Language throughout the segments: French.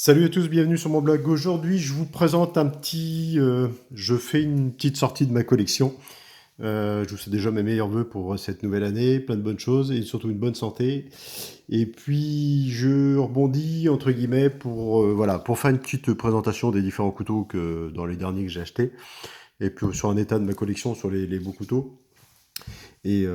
Salut à tous, bienvenue sur mon blog. Aujourd'hui, je vous présente je fais une petite sortie de ma collection. Je vous souhaite déjà mes meilleurs vœux pour cette nouvelle année, plein de bonnes choses et surtout une bonne santé. Et puis, je rebondis entre guillemets pour faire une petite présentation des différents couteaux que dans les derniers que j'ai achetés. Et puis sur un état de ma collection sur les beaux couteaux. Et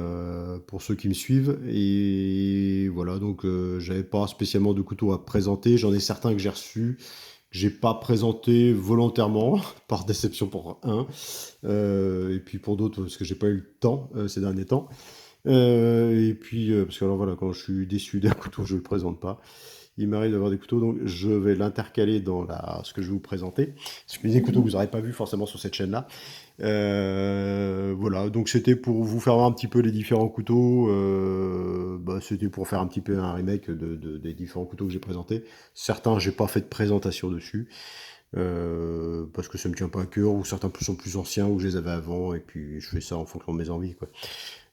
pour ceux qui me suivent. Et voilà, donc j'avais pas spécialement de couteau à présenter. J'en ai certains que j'ai reçus, que j'ai pas présenté volontairement, par déception pour un. Et puis pour d'autres, parce que j'ai pas eu le temps ces derniers temps. Et puis, parce que alors voilà, quand je suis déçu d'un couteau, je le présente pas. Il m'arrive d'avoir des couteaux, donc je vais l'intercaler dans ce que je vais vous présenter. Ce que des couteaux que vous n'aurez pas vu forcément sur cette chaîne-là. Voilà, donc c'était pour vous faire voir un petit peu les différents couteaux. C'était pour faire un petit peu un remake des différents couteaux que j'ai présentés. Certains, j'ai pas fait de présentation dessus. Parce que ça me tient pas à cœur, ou certains sont plus anciens, ou je les avais avant, et puis je fais ça en fonction de mes envies, quoi.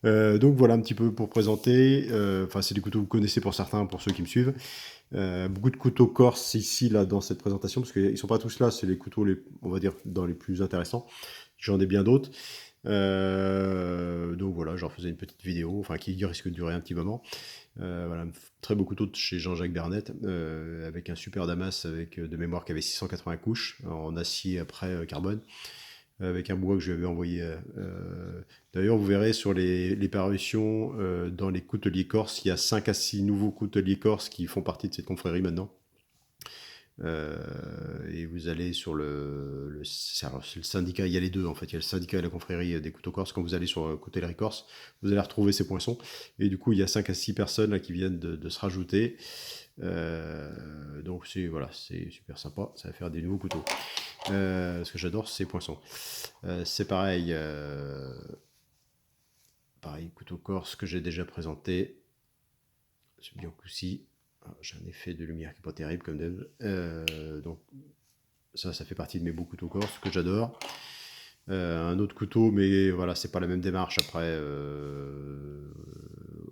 Donc voilà un petit peu pour présenter. Enfin, c'est des couteaux que vous connaissez pour certains, pour ceux qui me suivent. Beaucoup de couteaux corse ici, là, dans cette présentation, parce qu'ils sont pas tous là, c'est les couteaux, on va dire, dans les plus intéressants. J'en ai bien d'autres. Donc voilà, j'en faisais une petite vidéo, enfin qui risque de durer un petit moment. Voilà, très beau couteau de chez Jean-Jacques Bernet, avec un super damas avec de mémoire qui avait 680 couches, en acier après carbone, avec un bois que je lui avais envoyé. D'ailleurs, vous verrez sur les parutions, dans les couteliers corse, il y a 5 à 6 nouveaux couteliers corse qui font partie de cette confrérie maintenant. Et vous allez sur c'est le syndicat, il y a les deux en fait, il y a le syndicat et la confrérie des couteaux corse. Quand vous allez sur Coutellerie Corse, vous allez retrouver ces poinçons. Et du coup, il y a 5 à 6 personnes là, qui viennent de se rajouter. Donc voilà, c'est super sympa, ça va faire des nouveaux couteaux. Ce que j'adore, ces poinçons. C'est pareil, couteau corse que j'ai déjà présenté. C'est bien aussi. J'ai un effet de lumière qui n'est pas terrible comme d'hab. Donc ça fait partie de mes beaux couteaux corse que j'adore. Un autre couteau, mais voilà, c'est pas la même démarche après.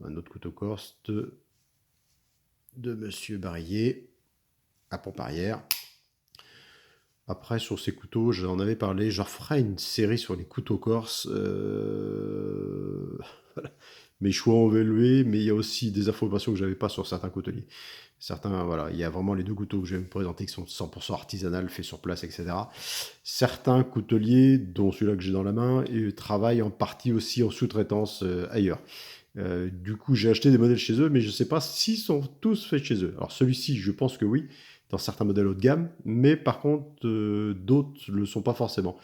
Un autre couteau corse de Monsieur Barillet à Pomparière. Après, sur ces couteaux, j'en avais parlé. Je referai une série sur les couteaux corse. Voilà. Mes choix ont évolué, mais il y a aussi des informations que j'avais pas sur certains couteliers. Certains, voilà, il y a vraiment les deux couteaux que je vais me présenter qui sont 100% artisanal, faits sur place, etc. Certains couteliers, dont celui-là que j'ai dans la main, travaillent en partie aussi en sous-traitance ailleurs. Du coup, j'ai acheté des modèles chez eux, mais je ne sais pas s'ils sont tous faits chez eux. Alors celui-ci, je pense que oui, dans certains modèles haut de gamme, mais par contre, d'autres ne le sont pas forcément.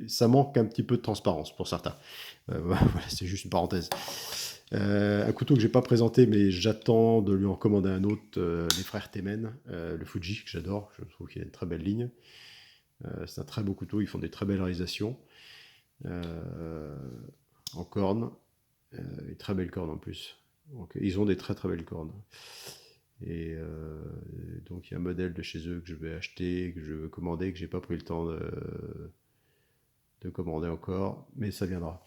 Ça manque un petit peu de transparence pour certains. Voilà, c'est juste une parenthèse. Un couteau que j'ai pas présenté, mais j'attends de lui en commander un autre, les frères Temen, le Fuji, que j'adore, je trouve qu'il a une très belle ligne. C'est un très beau couteau, ils font des très belles réalisations. En corne, une très belle corne en plus. Donc, ils ont des très très belles cornes. Et donc il y a un modèle de chez eux que je vais acheter, que je veux commander, que j'ai pas pris le temps de commander encore, mais ça viendra.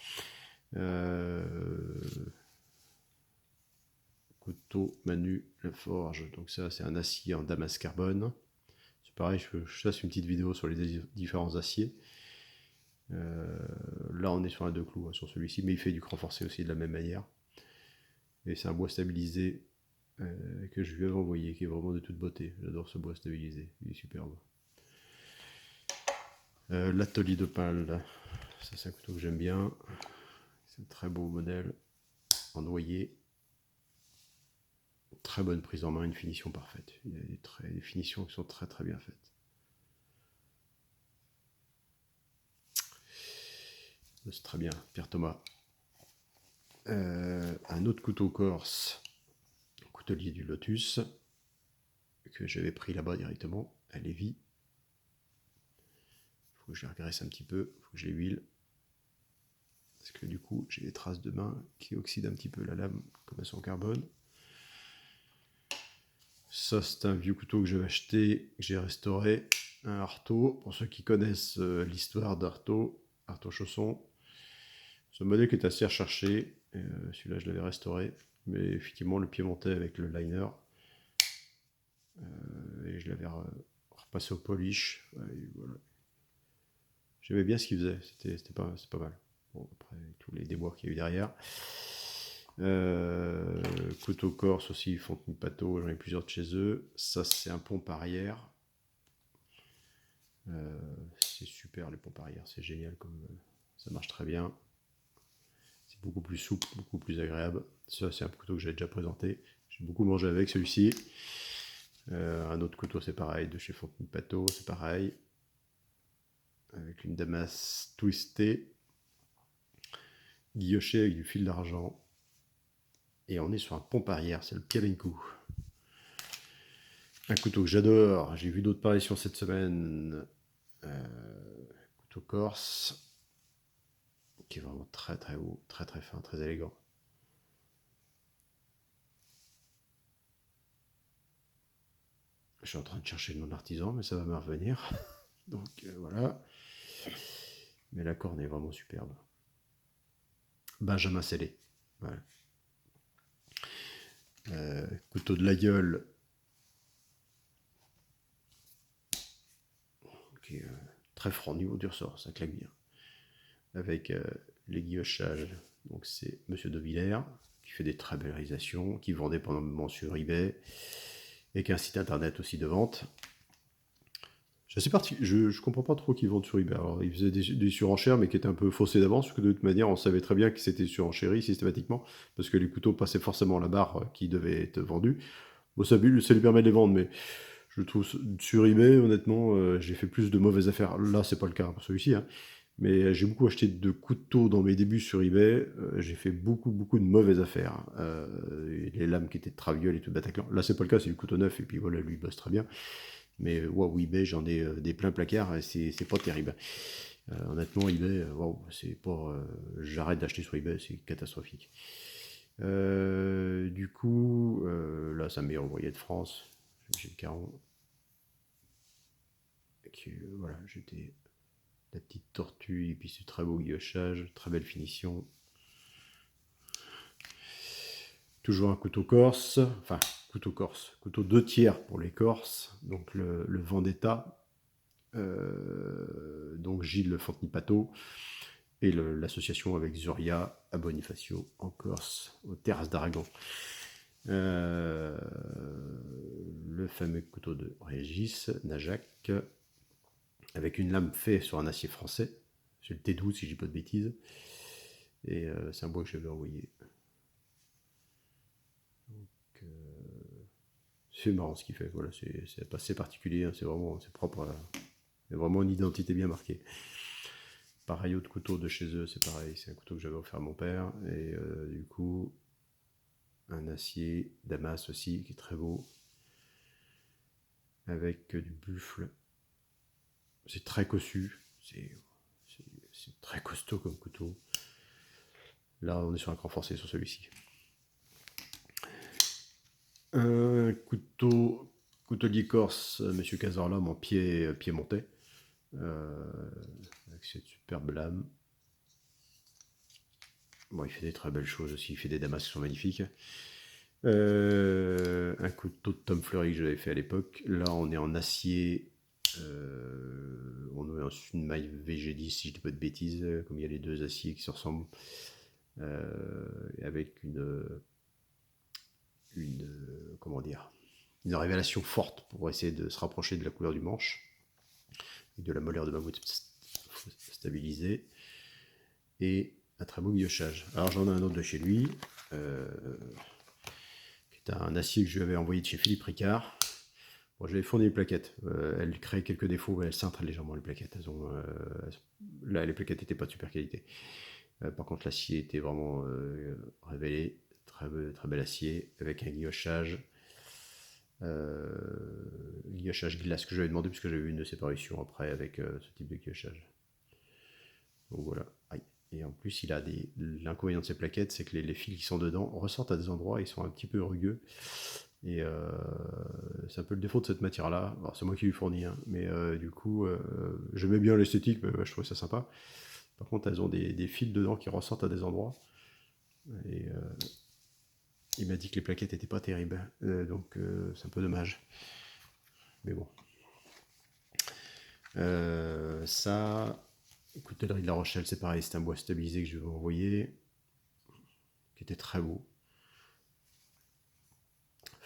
Couteau Manu La Forge, donc ça c'est un acier en damas carbone. C'est pareil, je fasse une petite vidéo sur les différents aciers. Là on est sur un deux clous, hein, sur celui-ci, mais il fait du cran forcé aussi de la même manière. Et c'est un bois stabilisé que je lui avais envoyé, qui est vraiment de toute beauté. J'adore ce bois stabilisé, il est superbe. L'atelier d'Opale, ça c'est un couteau que j'aime bien. C'est un très beau modèle en noyer. Très bonne prise en main, une finition parfaite. Il y a des finitions qui sont très très bien faites. C'est très bien, Pierre Thomas. Un autre couteau corse, coutelier du Lotus, que j'avais pris là-bas directement, à Lévis. Il faut que je les regraisse un petit peu, il faut que je les huile. Parce que du coup, j'ai des traces de main qui oxydent un petit peu la lame, comme elles sont en carbone. Ça, c'est un vieux couteau que j'avais acheté, que j'ai restauré. Un Artaud, pour ceux qui connaissent l'histoire d'Artaud, Artaud Chausson. Ce modèle qui est assez recherché. Celui-là, je l'avais restauré. Mais effectivement, le pied monté avec le liner. Et je l'avais repassé au polish. Et voilà. J'aimais bien ce qu'il faisait, c'était pas mal. Bon, après, tous les déboires qu'il y a eu derrière. Couteau corse aussi, Fontenay Pateau, j'en ai plusieurs de chez eux. Ça, c'est un pompe arrière. C'est super, les pompes arrière, c'est génial, ça marche très bien. C'est beaucoup plus souple, beaucoup plus agréable. Ça, c'est un couteau que j'ai déjà présenté. J'ai beaucoup mangé avec celui-ci. Un autre couteau, c'est pareil, de chez Fontenay Pateau, c'est pareil. Avec une Damas twistée, guilloché avec du fil d'argent. Et on est sur un pompe arrière, c'est le Pialenko. Un couteau que j'adore, j'ai vu d'autres parutions cette semaine. Couteau corse, qui est vraiment très très haut, très très fin, très élégant. Je suis en train de chercher le nom d'artisan, mais ça va me revenir. Donc voilà. Mais la corne est vraiment superbe. Benjamin Sellé. Voilà. Couteau de la gueule. Qui est très franc au niveau du ressort, ça claque bien. Avec les guillochages. Donc c'est Monsieur De Villers, qui fait des très belles réalisations, qui vendait pendant un moment sur eBay, et qui a un site internet aussi de vente. Je comprends pas trop qu'ils vendent sur eBay. Alors, ils faisaient des surenchères, mais qui étaient un peu faussées d'avance, parce que de toute manière, on savait très bien que c'était surenchéri systématiquement, parce que les couteaux passaient forcément la barre qui devait être vendue. Bon, ça lui permet de les vendre, mais je trouve sur eBay, honnêtement, j'ai fait plus de mauvaises affaires. Là, c'est pas le cas pour celui-ci, hein. Mais j'ai beaucoup acheté de couteaux dans mes débuts sur eBay. J'ai fait beaucoup de mauvaises affaires. Les lames qui étaient de Traviol et tout Bataclan. Là, c'est pas le cas, c'est du couteau neuf, et puis voilà, lui, il bosse très bien. Mais wow, eBay, j'en ai des pleins placards, et c'est pas terrible. Honnêtement, eBay, wow, c'est pas. J'arrête d'acheter sur eBay, c'est catastrophique. Du coup, là, c'est un meilleur ouvrier de France. J'ai le Caron. Voilà, j'étais la petite tortue, et puis c'est très beau guillochage, très belle finition. Toujours un couteau corse, enfin couteau corse, couteau 2/3 pour les Corses, donc le Vendetta, donc Gilles Fontenay Pateau, et l'association avec Zuria à Bonifacio en Corse, aux terrasses d'Aragon. Le fameux couteau de Régis, Najac, avec une lame faite sur un acier français, c'est le T12 si je dis pas de bêtises, et c'est un bois que j'avais envoyé. Donc, c'est marrant ce qu'il fait, voilà, c'est assez particulier, hein, c'est propre, il y a vraiment une identité bien marquée. Pareil, autre couteau de chez eux, c'est pareil, c'est un couteau que j'avais offert à mon père, et du coup, un acier Damas aussi, qui est très beau, avec du buffle. C'est très cossu, c'est très costaud comme couteau. Là, on est sur un cran forcé sur celui-ci. Un coutelier corse, Monsieur Cazorla, en piémontais, avec cette superbe lame. Bon, il fait des très belles choses aussi, il fait des damas qui sont magnifiques. Un couteau de Tom Fleury que j'avais fait à l'époque. Là, on est en acier. On est en une maille VG10, si je dis pas de bêtises, comme il y a les deux aciers qui se ressemblent. Avec comment dire, une révélation forte pour essayer de se rapprocher de la couleur du manche, et de la molaire de mammouth stabilisée, et un très beau guillochage. Alors j'en ai un autre de chez lui, qui est un acier que je lui avais envoyé de chez Philippe Ricard. Bon, j'avais fourni les plaquettes, elles créent quelques défauts, elles cintrent légèrement les plaquettes, là les plaquettes n'étaient pas de super qualité. Par contre l'acier était vraiment révélé, très bel acier, avec un guillochage glace que j'avais demandé, puisque j'avais vu une de ses parutions après avec ce type de guillochage. Donc voilà. Aïe. Et en plus, l'inconvénient de ces plaquettes, c'est que les fils qui sont dedans ressortent à des endroits, ils sont un petit peu rugueux. Et c'est un peu le défaut de cette matière-là. Alors, c'est moi qui lui fournis, hein, mais du coup, j'aimais bien l'esthétique, mais je trouvais ça sympa. Par contre, elles ont des fils dedans qui ressortent à des endroits. Et il m'a dit que les plaquettes n'étaient pas terribles, donc c'est un peu dommage. Mais bon. Ça, coutellerie de La Rochelle, c'est pareil, c'est un bois stabilisé que je vais vous envoyer, qui était très beau.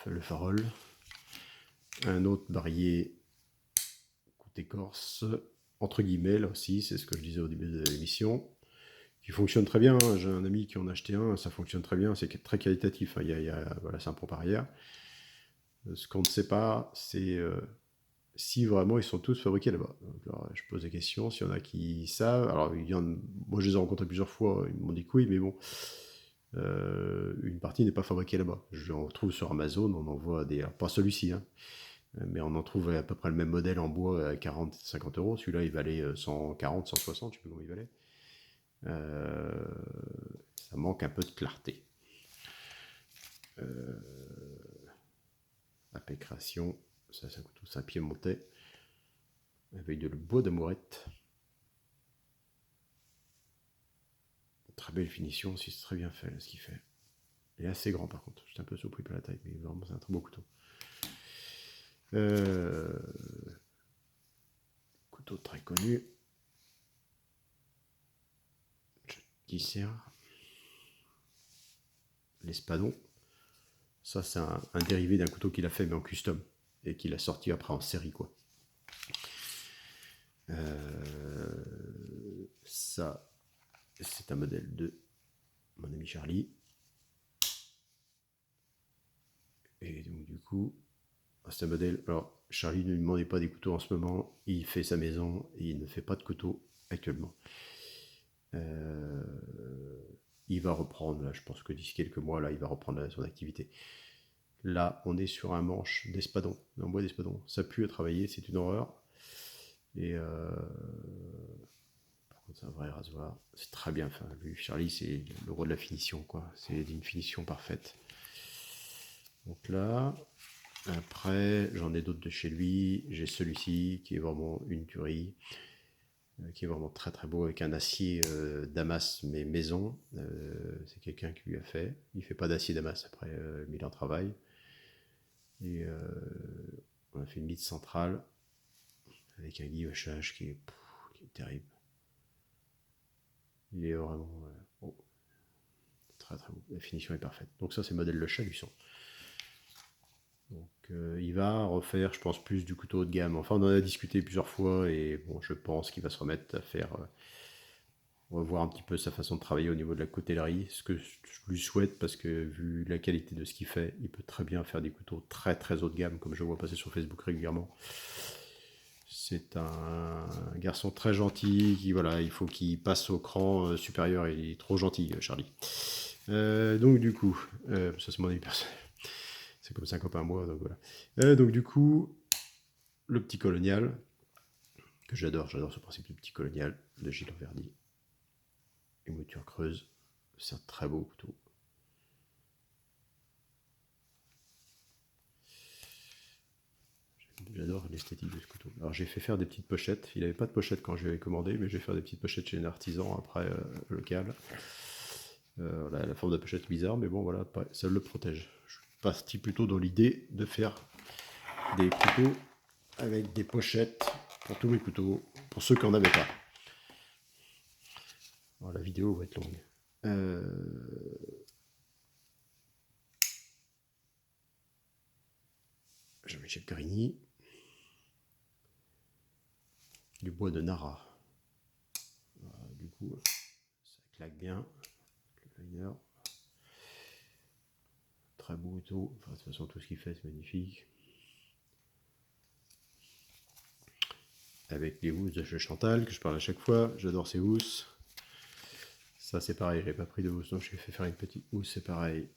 Le Farol. Un autre barillet coupe écorce, entre guillemets, là aussi, c'est ce que je disais au début de l'émission, qui fonctionne très bien. J'ai un ami qui en a acheté un, ça fonctionne très bien, c'est très qualitatif. Voilà, c'est un pompe arrière. Ce qu'on ne sait pas, c'est si vraiment ils sont tous fabriqués là-bas. Alors, je pose des questions, s'il y en a qui savent. Alors, moi je les ai rencontrés plusieurs fois, ils m'ont dit que oui, mais bon, une partie n'est pas fabriquée là-bas. Je en trouve sur Amazon, on en voit des. Alors, pas celui-ci, hein, mais on en trouve à peu près le même modèle en bois à 40-50 euros. Celui-là, il valait 140, 160, je sais plus comment il valait. Ça manque un peu de clarté. Impécration, ça c'est un couteau 5 pieds monté, avec de le bois d'amourette. Très belle finition aussi, c'est très bien fait là, ce qu'il fait. Il est assez grand par contre, j'étais un peu surpris par la taille, mais vraiment c'est un très beau couteau. Couteau très connu. Qui sert l'espadon. Ça c'est un dérivé d'un couteau qu'il a fait mais en custom et qu'il a sorti après en série quoi. Ça c'est un modèle de mon ami Charlie. Et donc du coup, c'est un modèle. Alors Charlie ne lui demandait pas des couteaux en ce moment. Il fait sa maison et il ne fait pas de couteaux actuellement. Il va reprendre, là, je pense que d'ici quelques mois, là, il va reprendre son activité. Là, on est sur un manche d'espadon, un bois d'espadon. Ça pue à travailler, c'est une horreur. Et par contre, c'est un vrai rasoir. C'est très bien fait. Lui, Charlie, c'est le roi de la finition, quoi. C'est d'une finition parfaite. Donc là, après, j'en ai d'autres de chez lui. J'ai celui-ci qui est vraiment une tuerie, qui est vraiment très très beau avec un acier Damas mais maison. C'est quelqu'un qui lui a fait. Il fait pas d'acier Damas après, mais il en travaille. Et on a fait une bite centrale avec un guillochage qui est terrible. Il est vraiment très très beau. La finition est parfaite. Donc ça c'est modèle Le Chaluçon. Donc il va refaire, je pense, plus du couteau haut de gamme. Enfin, on en a discuté plusieurs fois et bon, je pense qu'il va se remettre à faire revoir un petit peu sa façon de travailler au niveau de la coutellerie, ce que je lui souhaite parce que vu la qualité de ce qu'il fait, il peut très bien faire des couteaux très très haut de gamme, comme je vois passer sur Facebook régulièrement. C'est un garçon très gentil, qui voilà, il faut qu'il passe au cran supérieur, il est trop gentil, Charlie. Donc du coup, ça c'est mon avis personnel. C'est comme ça un copain à moi, donc voilà. Donc du coup, le petit colonial, que j'adore ce principe du petit colonial de Gilles Verdi. Une mouture creuse, c'est un très beau couteau. J'adore l'esthétique de ce couteau. Alors j'ai fait faire des petites pochettes. Il n'avait pas de pochette quand je lui avais commandé, mais j'ai fait des petites pochettes chez un artisan après local. La forme de la pochette est bizarre, mais bon voilà, ça le protège. Je suis parti plutôt dans l'idée de faire des couteaux avec des pochettes pour tous mes couteaux, pour ceux qui n'en avaient pas. Alors, la vidéo va être longue. Jean-Michel Carigny. Du bois de Nara. Voilà, du coup, ça claque bien. Le liner. Très beau couteau. Enfin, de toute façon, tout ce qu'il fait, c'est magnifique. Avec les housses de chez Chantal, que je parle à chaque fois. J'adore ces housses. Ça, c'est pareil, j'avais pas pris de housse, donc je lui ai fait faire une petite housse, c'est pareil.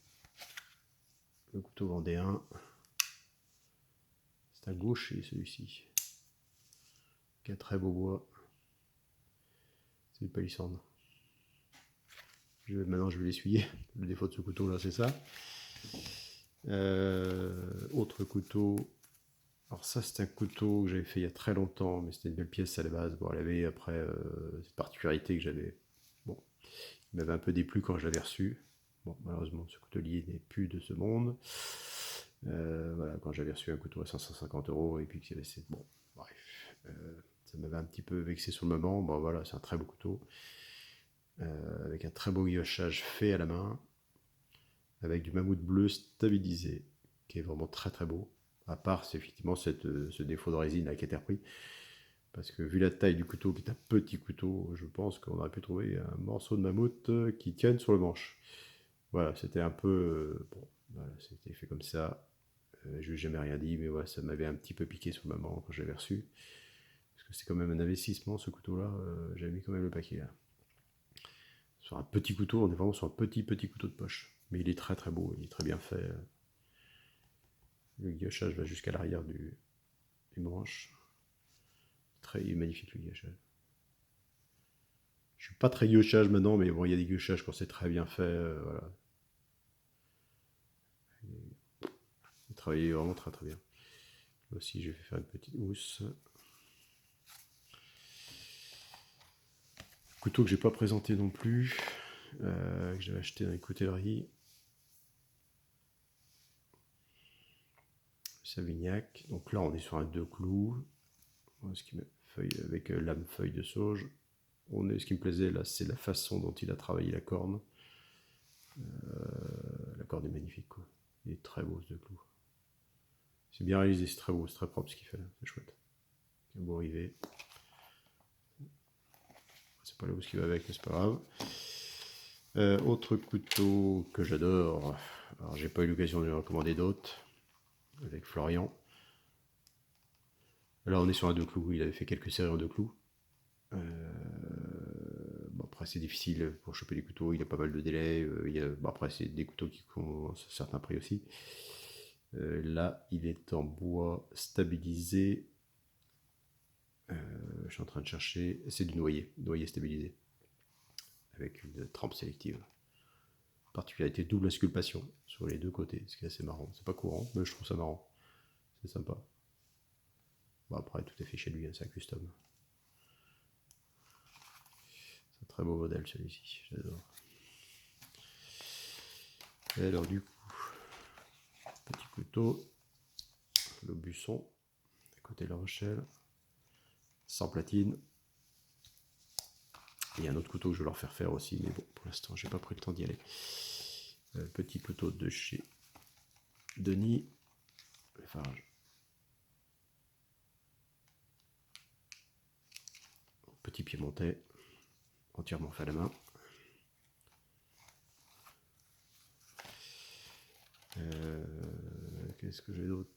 Le couteau vendéen. C'est un gaucher, celui-ci. Qui a très beau bois. C'est une palissandre. Maintenant, je vais l'essuyer. Le défaut de ce couteau-là, c'est ça. Autre couteau. Alors ça, c'est un couteau que j'avais fait il y a très longtemps, mais c'était une belle pièce à la base. Bon, elle avait après cette particularité que j'avais. Bon, il m'avait un peu déplu quand je l'avais reçu. Bon, malheureusement, ce coutelier n'est plus de ce monde. Voilà, quand j'avais reçu un couteau à 550 € et puis que c'est bon, bref, ça m'avait un petit peu vexé sur le moment. Bon voilà, c'est un très beau couteau, avec un très beau guillochage fait à la main, avec du mammouth bleu stabilisé, qui est vraiment très très beau. À part, c'est effectivement ce défaut de résine là, qui a été repris. Parce que vu la taille du couteau, qui est un petit couteau, je pense qu'on aurait pu trouver un morceau de mammouth qui tienne sur le manche. Voilà, c'était un peu... bon, voilà, c'était fait comme ça. Je n'ai jamais rien dit, mais voilà, ça m'avait un petit peu piqué sur le moment quand j'avais reçu. Parce que c'est quand même un investissement, ce couteau-là. J'avais mis quand même le paquet là. Sur un petit couteau, on est vraiment sur un petit couteau de poche. Mais il est très très beau, il est très bien fait. Le guillochage va jusqu'à l'arrière du manche. Très magnifique le guillochage. Je suis pas très guillochage maintenant, mais bon, il y a des guillochages quand c'est très bien fait. Voilà. Il travaillait vraiment très très bien. Là aussi, je vais faire une petite housse. Couteau que j'ai pas présenté non plus, que j'avais acheté dans les coutelleries. Savignac. Donc là, on est sur un 2 clous. Ce qui me feuille avec lame feuille de sauge. Ce qui me plaisait là, c'est la façon dont il a travaillé la corne. La corne est magnifique, quoi. Il est très beau ce 2 clous. C'est bien réalisé, c'est très beau, c'est très propre ce qu'il fait là, c'est chouette. Un beau rivet. C'est pas là où ce qui va avec, mais c'est pas grave. Autre couteau que j'adore. Alors j'ai pas eu l'occasion de lui recommander d'autres. Avec Florian. Là on est sur un 2 clous, il avait fait quelques séries en 2 clous. Bon, après c'est difficile pour choper les couteaux, il a pas mal de délais. Bon, après c'est des couteaux qui ont un certain prix aussi. Là il est en bois stabilisé. Je suis en train de chercher, c'est du noyer stabilisé. Avec une trempe sélective. Particularité double inculpation sur les deux côtés, ce qui est assez marrant. C'est pas courant, mais je trouve ça marrant. C'est sympa. Bon, après, tout est fait chez lui, hein, c'est un custom. C'est un très beau modèle celui-ci, j'adore. Et alors, du coup, petit couteau, le Busson, à côté de la Rochelle, sans platine. Et un autre couteau que je vais leur faire aussi, mais bon, pour l'instant, j'ai pas pris le temps d'y aller. Petit couteau de chez Denis, le Farage. Petit piémontais, entièrement fait à la main. Qu'est-ce que j'ai d'autre?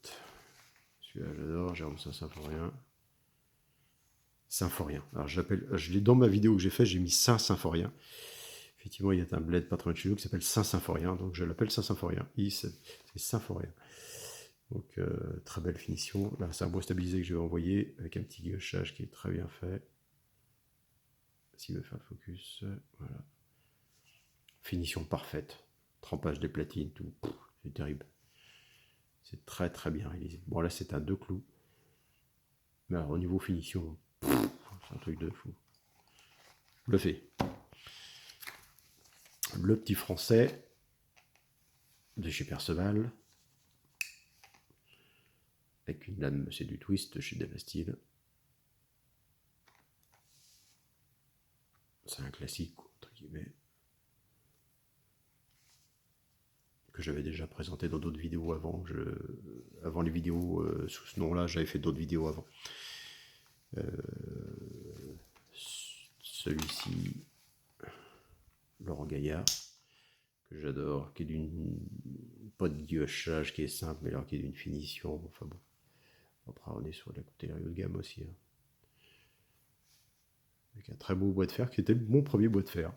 Celui-là j'adore, Jérôme Saint-Symphorien. Symphorien. Alors je l'ai dans ma vidéo que j'ai faite, j'ai mis Saint-Symphorien. Effectivement, il y a un bled pas très loin de chez nous qui s'appelle Saint-Symphorien, donc je l'appelle Saint-Symphorien. C'est Symphorien. Donc très belle finition. Là, c'est un bois stabilisé que je vais envoyer avec un petit guillochage qui est très bien fait. S'il veut faire le focus, voilà. Finition parfaite. Trempage des platines, tout. C'est terrible. C'est très très bien réalisé. Bon, là, c'est un 2 clous. Mais alors, au niveau finition, c'est un truc de fou. Le fait. Le petit français de chez Perceval. Avec une lame, c'est du twist chez Devastile. C'est un classique, entre guillemets. Que j'avais déjà présenté dans d'autres vidéos avant. Avant les vidéos sous ce nom-là, j'avais fait d'autres vidéos avant. Celui-ci, Laurent Gaillard, que j'adore, qui est d'une pas de guillochage qui est simple, mais alors qui est d'une finition. Enfin bon. Après, on est sur la coutellerie haut de gamme aussi. Hein. Avec un très beau bois de fer, qui était mon premier bois de fer.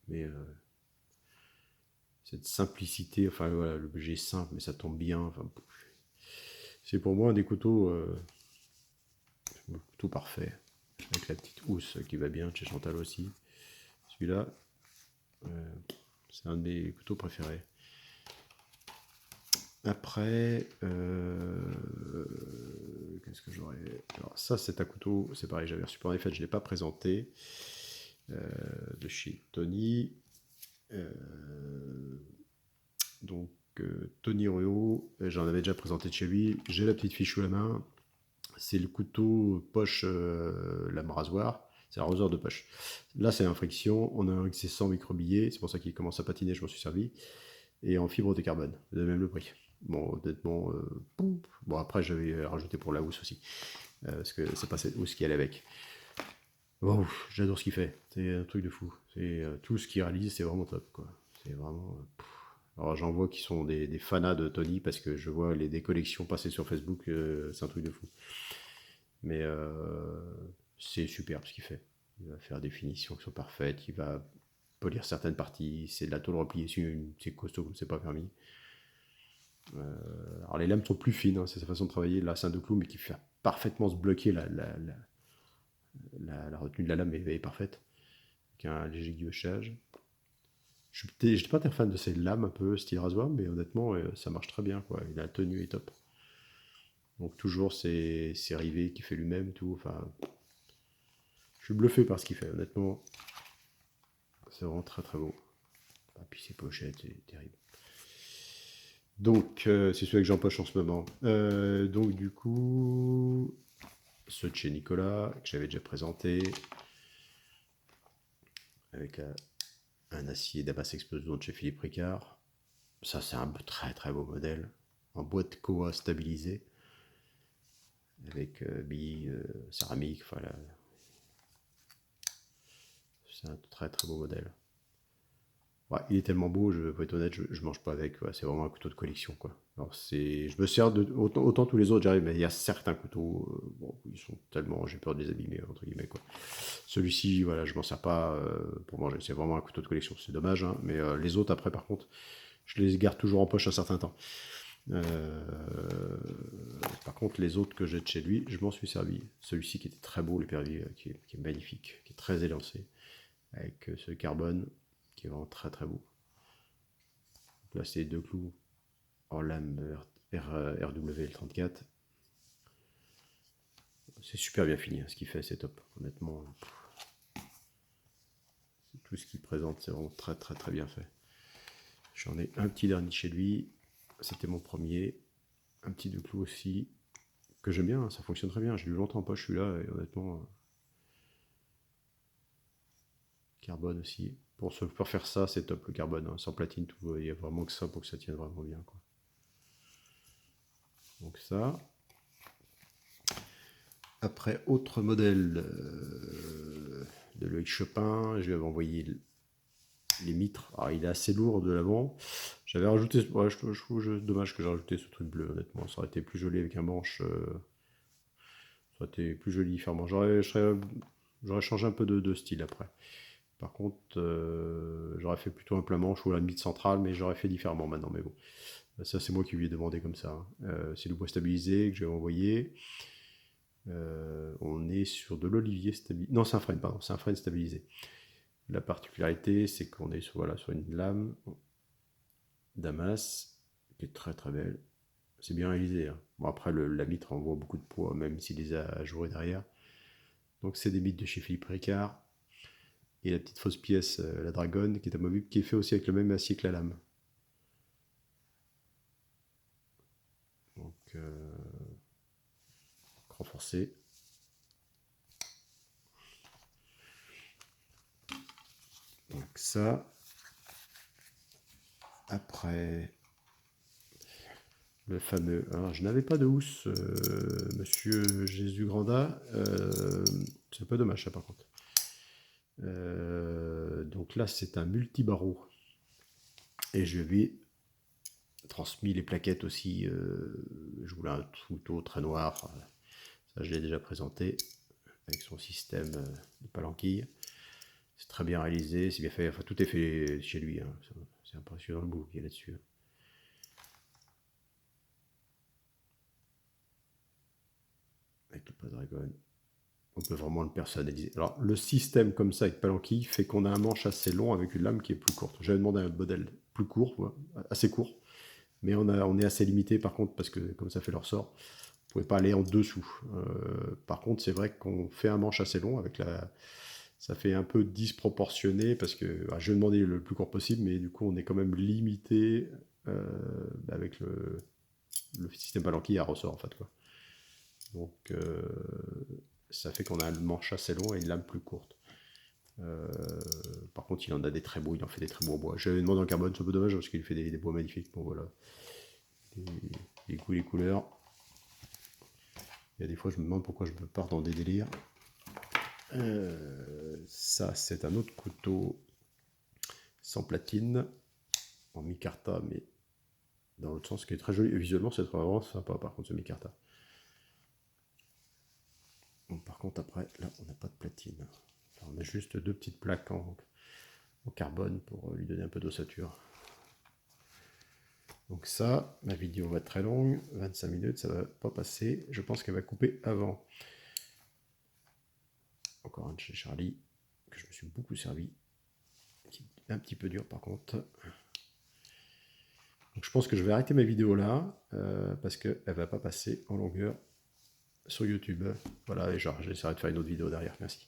Mais cette simplicité, enfin voilà, l'objet est simple, mais ça tombe bien. Enfin, c'est pour moi un des couteaux, le couteau parfait. Avec la petite housse qui va bien, chez Chantal aussi. Celui-là, c'est un de mes couteaux préférés. Après, qu'est-ce que j'aurais... Alors ça, c'est un couteau, c'est pareil, j'avais reçu pendant les fêtes, je ne l'ai pas présenté. De chez Tony. Donc, Tony Ruo, j'en avais déjà présenté de chez lui. J'ai la petite fiche sous la main. C'est le couteau poche lame rasoir. C'est un rasoir de poche. Là, c'est un friction. On a un XC100 micro-billet. C'est pour ça qu'il commence à patiner. Je m'en suis servi. Et en fibre de carbone. De même le prix. Bon, honnêtement, bon, après, j'avais rajouté pour la housse aussi. Parce que c'est pas cette housse qui allait avec. Wow, j'adore ce qu'il fait. C'est un truc de fou. C'est tout ce qu'il réalise, c'est vraiment top, quoi. C'est vraiment. Alors j'en vois qui sont des fanas de Tony parce que je vois des collections passer sur Facebook, c'est un truc de fou. Mais c'est superbe ce qu'il fait. Il va faire des finitions qui sont parfaites, il va polir certaines parties, c'est de la tôle repliée, c'est costaud comme c'est pas permis. Alors les lames sont plus fines, hein, c'est sa façon de travailler. Là c'est un de clou mais qui fait parfaitement se bloquer la retenue de la lame est parfaite. Avec un léger guillochage. Je n'étais pas très fan de ces lames un peu style rasoir, mais honnêtement, ça marche très bien, quoi. La tenue est top. Donc toujours c'est rivets qu'il fait lui-même, tout. Enfin, je suis bluffé par ce qu'il fait, honnêtement. C'est vraiment très très beau. Et puis ses pochettes, c'est terrible. Donc c'est celui que j'empoche en ce moment. Donc du coup, ceux de chez Nicolas, que j'avais déjà présenté, avec un acier Damas Explosion de chez Philippe Ricard. Ça, c'est un très très beau modèle. En boîte Koa stabilisée. Avec billes céramique. Enfin, c'est un très très beau modèle. Ouais, il est tellement beau, je vais être honnête, je mange pas avec. Ouais, c'est vraiment un couteau de collection, quoi. Alors, je me sers de. Autant tous les autres, j'arrive, mais il y a certains couteaux. Bon, ils sont tellement. J'ai peur de les abîmer, entre guillemets, quoi. Celui-ci, voilà, je m'en sers pas pour manger. C'est vraiment un couteau de collection. C'est dommage, hein, mais les autres, après, par contre, je les garde toujours en poche un certain temps. Par contre, les autres que j'ai de chez lui, je m'en suis servi. Celui-ci qui était très beau, l'épervier, qui est magnifique, qui est très élancé, avec ce carbone qui est vraiment très très beau. Donc là, c'est deux clous en lame RWL34. C'est super bien fini, hein, ce qu'il fait, c'est top. Honnêtement, tout ce qu'il présente, c'est vraiment très très très bien fait. J'en ai un petit dernier chez lui. C'était mon premier. Un petit deux clous aussi, que j'aime bien, hein, ça fonctionne très bien. J'ai eu longtemps en poche celui-là, et honnêtement, carbone aussi. Pour faire ça, c'est top le carbone, hein. Sans platine, tout, il y a vraiment que ça pour que ça tienne vraiment bien, quoi. Donc ça. Après, autre modèle de Loïc Chopin, je lui avais envoyé les mitres. Alors, il est assez lourd de l'avant. J'avais rajouté, ouais, je trouve dommage que j'ai rajouté ce truc bleu, honnêtement. Ça aurait été plus joli avec un manche. Ça aurait été plus joli, fermant. J'aurais changé un peu de style après. Par contre, j'aurais fait plutôt un plein manche ou la limite centrale, mais j'aurais fait différemment maintenant. Mais bon, ça c'est moi qui lui ai demandé comme ça, hein. C'est le bois stabilisé que j'ai envoyé. On est sur de l'olivier stabilisé. Non, c'est un frêne, pardon, c'est un frêne stabilisé. La particularité, c'est qu'on est sur, voilà, sur une lame Damas qui est très très belle. C'est bien réalisé, hein. Bon, après, la mitre envoie beaucoup de poids, même s'il les a ajourés derrière. Donc, c'est des mitres de chez Philippe Ricard. Et la petite fausse pièce, la dragonne, qui est amovible, qui est fait aussi avec le même acier que la lame. Donc, renforcé. Donc ça. Après, le fameux. Alors, je n'avais pas de housse, monsieur Jésus Granda. C'est un peu dommage, ça, par contre. Donc là, c'est un multi-barreau. Et je lui ai transmis les plaquettes aussi. Je voulais un couteau très noir. Ça, je l'ai déjà présenté. Avec son système de palanquille. C'est très bien réalisé, c'est bien fait. Enfin, tout est fait chez lui, hein. C'est impressionnant le boulot qu'il y a là-dessus. Avec le pas dragon, on peut vraiment le personnaliser. Alors, le système comme ça avec palanquille fait qu'on a un manche assez long avec une lame qui est plus courte. J'avais demandé un modèle plus court, ouais, assez court, mais on est assez limité par contre parce que comme ça fait leur sort, on ne pouvait pas aller en dessous. Par contre, c'est vrai qu'on fait un manche assez long avec ça fait un peu disproportionné parce que je vais demander le plus court possible, mais du coup on est quand même limité avec le système palanquille à ressort en fait, quoi. Donc ça fait qu'on a un manche assez long et une lame plus courte. Par contre, il en a des très beaux, il en fait des très beaux bois. J'avais demandé en carbone, c'est un peu dommage parce qu'il fait des bois magnifiques. Bon voilà, les goûts, les couleurs. Il y a des fois, je me demande pourquoi je me pars dans des délires. Ça, c'est un autre couteau sans platine, en micarta, mais dans l'autre sens, qui est très joli. Et visuellement, c'est vraiment sympa, par contre, ce micarta. Bon, par contre, après, là, on n'a pas de platine. Alors, on a juste deux petites plaques en carbone pour lui donner un peu d'ossature. Donc ça, ma vidéo va être très longue, 25 minutes, ça va pas passer. Je pense qu'elle va couper avant. Encore un de chez Charlie, que je me suis beaucoup servi. Qui est un petit peu dur par contre. Donc je pense que je vais arrêter ma vidéo là, parce qu'elle va pas passer en longueur sur YouTube. Voilà, et genre j'essaierai de faire une autre vidéo derrière. Merci.